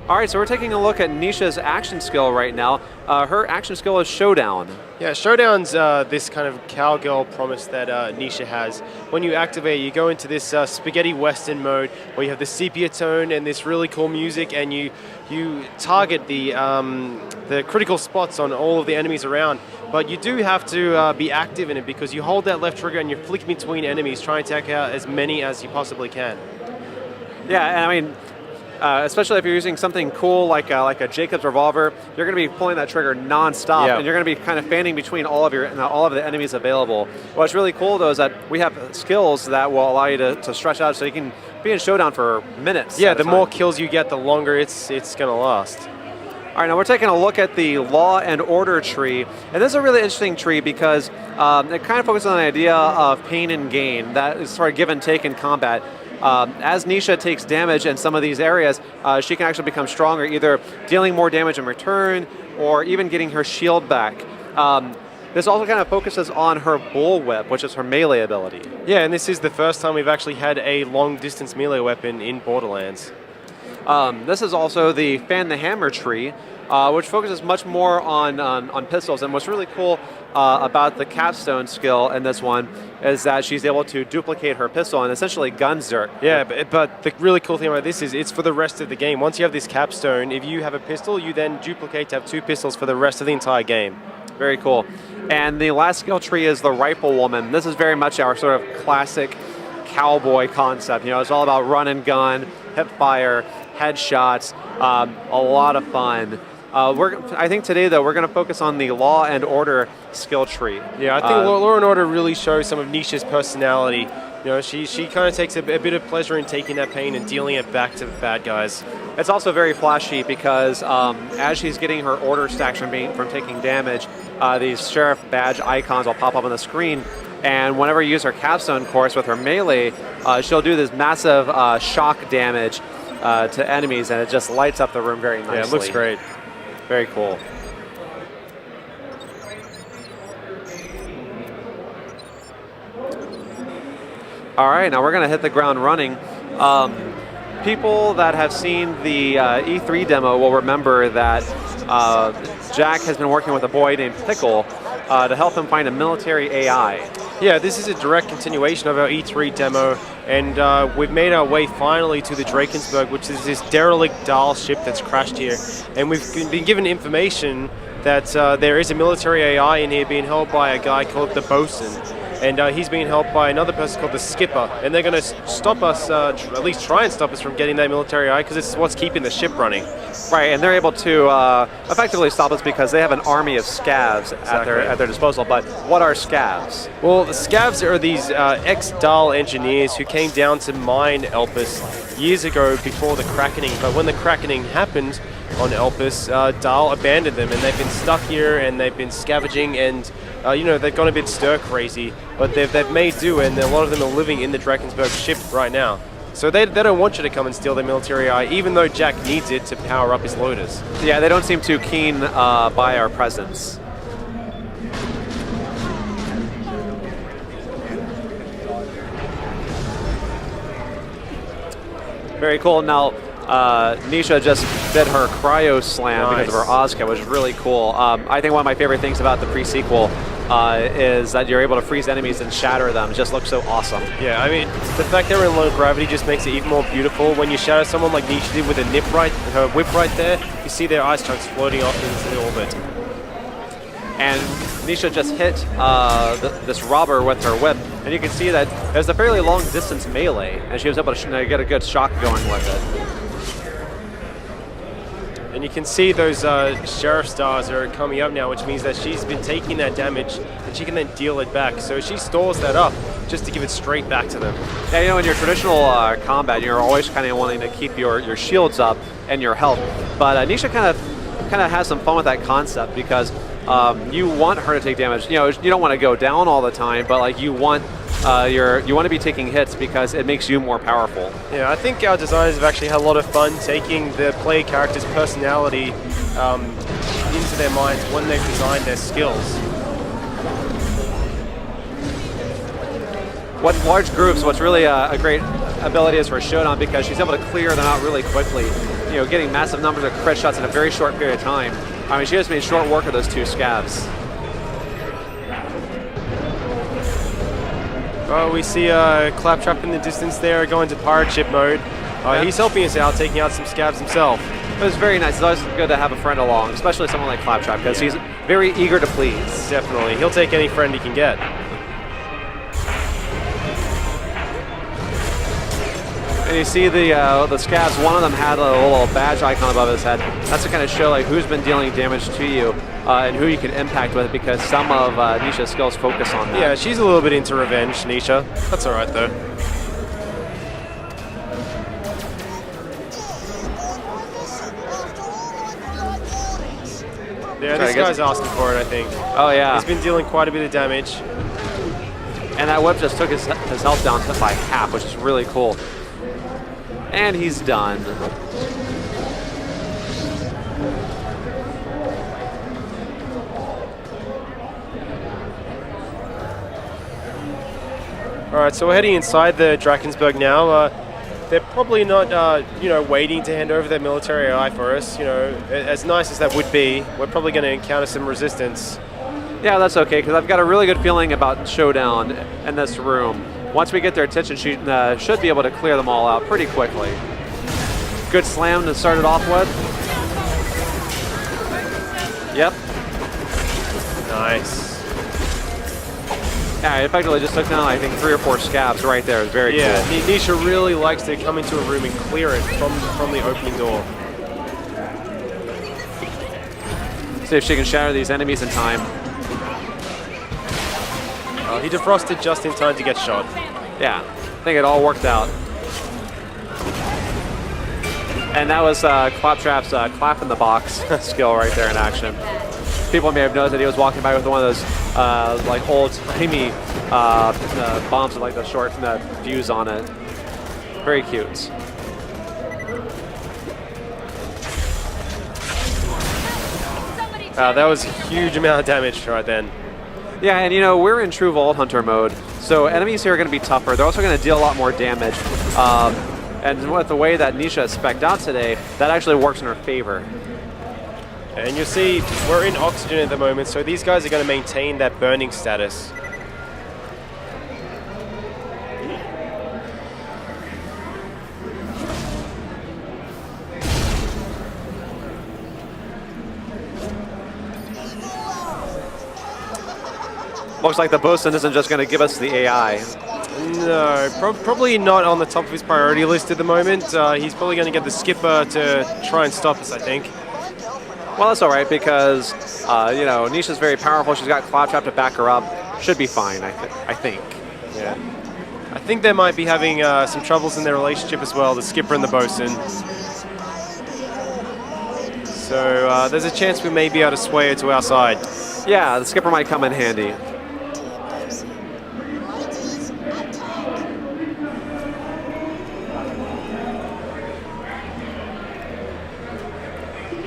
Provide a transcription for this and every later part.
All right, so we're taking a look at Nisha's action skill right now. Her action skill is Showdown. Yeah, Showdown's this kind of cowgirl promise that Nisha has. When you activate, you go into this spaghetti western mode where you have the sepia tone and this really cool music, and you target the critical spots on all of the enemies around. But you do have to be active in it because you hold that left trigger and you're flicking between enemies, trying to take out as many as you possibly can. Yeah, and I mean, especially if you're using something cool like a Jacob's revolver, you're going to be pulling that trigger non-stop, and you're going to be kind of fanning between all of the enemies available. What's really cool though is that we have skills that will allow you to stretch out, so you can be in Showdown for minutes. Yeah, the more kills you get, the longer it's going to last. All right, now we're taking a look at the Law and Order tree, and this is a really interesting tree because it kind of focuses on the idea of pain and gain, that is sort of give and take in combat. As Nisha takes damage in some of these areas, she can actually become stronger, either dealing more damage in return or even getting her shield back. This also kind of focuses on her bullwhip, which is her melee ability. Yeah, and this is the first time we've actually had a long-distance melee weapon in Borderlands. This is also the Fan the Hammer tree, which focuses much more on pistols. And what's really cool about the capstone skill in this one is that she's able to duplicate her pistol and essentially guns her. Yeah, but the really cool thing about this is it's for the rest of the game. Once you have this capstone, if you have a pistol, you then duplicate to have 2 pistols for the rest of the entire game. Very cool. And the last skill tree is the Rifle Woman. This is very much our sort of classic cowboy concept. You know, it's all about run and gun, hip fire, headshots, a lot of fun. I think today, though, we're going to focus on the Law and Order skill tree. Yeah, I think Law and Order really shows some of Nisha's personality. You know, she kind of takes a bit of pleasure in taking that pain and dealing it back to the bad guys. It's also very flashy because as she's getting her order stacks from taking damage, these sheriff badge icons will pop up on the screen. And whenever you use her capstone course with her melee, she'll do this massive shock damage to enemies, and it just lights up the room very nicely. Yeah, it looks great. Very cool. All right, now we're going to hit the ground running. People that have seen the E3 demo will remember that Jack has been working with a boy named Pickle to help him find a military AI. Yeah, this is a direct continuation of our E3 demo, and we've made our way finally to the Drakensberg, which is this derelict Dahl ship that's crashed here. And we've been given information that there is a military AI in here being held by a guy called the Bosun. And he's being helped by another person called the Skipper. And they're going to stop us, at least try and stop us from getting that military AI, because it's what's keeping the ship running. Right, and they're able to effectively stop us because they have an army of scavs at their disposal. But what are scavs? Well, the scavs are these ex-Dahl engineers who came down to mine Elpis years ago before the Krakening. But when the Krakening happened on Elpis, Dahl abandoned them, and they've been stuck here, and they've been scavenging, and you know, they've gone a bit stir-crazy, but they've made do, and a lot of them are living in the Drakensberg ship right now. So they don't want you to come and steal their military AI, even though Jack needs it to power up his loaders. Yeah, they don't seem too keen by our presence. Very cool. Now, Nisha just did her cryo slam because of her Ozka, which is really cool. I think one of my favorite things about the pre-sequel is that you're able to freeze enemies and shatter them. It just looks so awesome. Yeah, I mean, the fact they're in low gravity just makes it even more beautiful. When you shatter someone like Nisha did with her whip right there, you see their ice chunks floating off into the orbit. And Nisha just hit this robber with her whip, and you can see that there's a fairly long distance melee, and she was able to get a good shock going with it. And you can see those sheriff stars are coming up now, which means that she's been taking that damage, and she can then deal it back. So she stores that up just to give it straight back to them. Yeah, you know, in your traditional combat, you're always kind of wanting to keep your shields up and your health. But Nisha kind of has some fun with that concept because you want her to take damage. You know, you don't want to go down all the time, but like you want to be taking hits because it makes you more powerful. Yeah, I think our designers have actually had a lot of fun taking the player character's personality into their minds when they've designed their skills. What large groups, what's really a great ability is for Showdown because she's able to clear them out really quickly. getting massive numbers of crit shots in a very short period of time. I mean, she just made short work of those 2 scavs. Oh, we see Claptrap in the distance there, going to pirate ship mode. He's helping us out, taking out some scavs himself. It was very nice. It's always good to have a friend along, especially someone like Claptrap, because he's very eager to please. Definitely. He'll take any friend he can get. And you see the scavs, one of them had a little badge icon above his head. That's to kind of show like who's been dealing damage to you and who you can impact with, because some of Nisha's skills focus on that. Yeah, she's a little bit into revenge, Nisha. That's alright though. Yeah, this guy's asking for it, I think. Oh yeah. He's been dealing quite a bit of damage. And that whip just took his health down by half, which is really cool. And he's done. Alright, so we're heading inside the Drakensberg now. They're probably not, waiting to hand over their military eye for us. As nice as that would be, we're probably going to encounter some resistance. Yeah, that's okay, because I've got a really good feeling about Showdown in this room. Once we get their attention, she should be able to clear them all out pretty quickly. Good slam to start it off with. Yep. Nice. Yeah, I effectively just took down, I think, 3 or 4 scavs right there. It was very cool. Yeah, Nisha really likes to come into a room and clear it from the opening door. See if she can shatter these enemies in time. He defrosted just in time to get shot. Yeah, I think it all worked out. And that was Claptrap's clap in the box skill right there in action. People may have noticed that he was walking by with one of those like old-timey bombs with like the short fuse on it. Very cute. That was a huge amount of damage right then. Yeah, and we're in true Vault Hunter mode, so enemies here are going to be tougher. They're also going to deal a lot more damage. And with the way that Nisha is spec'd out today, that actually works in her favor. And you'll see, we're in oxygen at the moment, so these guys are going to maintain that burning status. Looks like the bosun isn't just going to give us the AI. No, probably not on the top of his priority list at the moment. He's probably going to get the skipper to try and stop us, I think. Well, that's all right, because, Nisha's very powerful. She's got Claptrap to back her up. Should be fine, I think. Yeah. I think they might be having some troubles in their relationship as well, the skipper and the bosun. So there's a chance we may be able to sway her to our side. Yeah, the skipper might come in handy.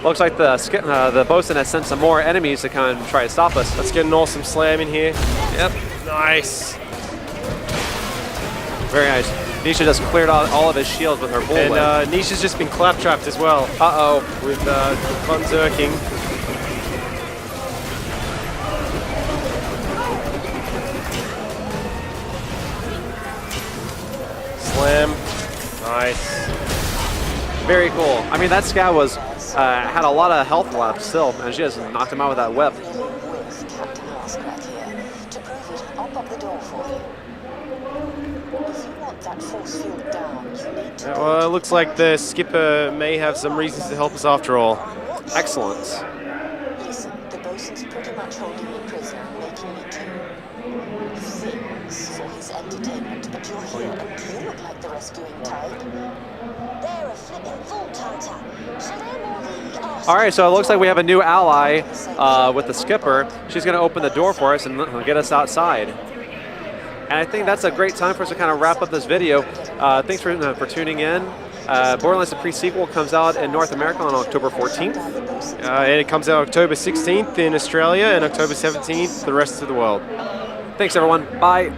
Looks like the bosun has sent some more enemies to come and try to stop us. Let's get an awesome slam in here. Yep. Nice. Very nice. Nisha just cleared out all of his shields with her bullwhip. And Nisha's just been claptrapped as well. Uh-oh. With Fun Zerking. Slam. Nice. Very cool. I mean, that scout was had a lot of health left still, and she just knocked him out with that whip. Well, it looks like the skipper may have some reasons to help us after all. Excellent. Listen, the bosun's pretty much holding me prisoner, making me do things for his entertainment. But you're here, and you look like the rescuing type. They're a flipping vault hunter. So they're more the All right, so it looks like we have a new ally with the skipper. She's going to open the door for us and get us outside. And I think that's a great time for us to kind of wrap up this video. Thanks for tuning in. Borderlands the pre-sequel comes out in North America on October 14th. And it comes out October 16th in Australia and October 17th for the rest of the world. Thanks, everyone. Bye.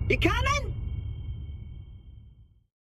You coming?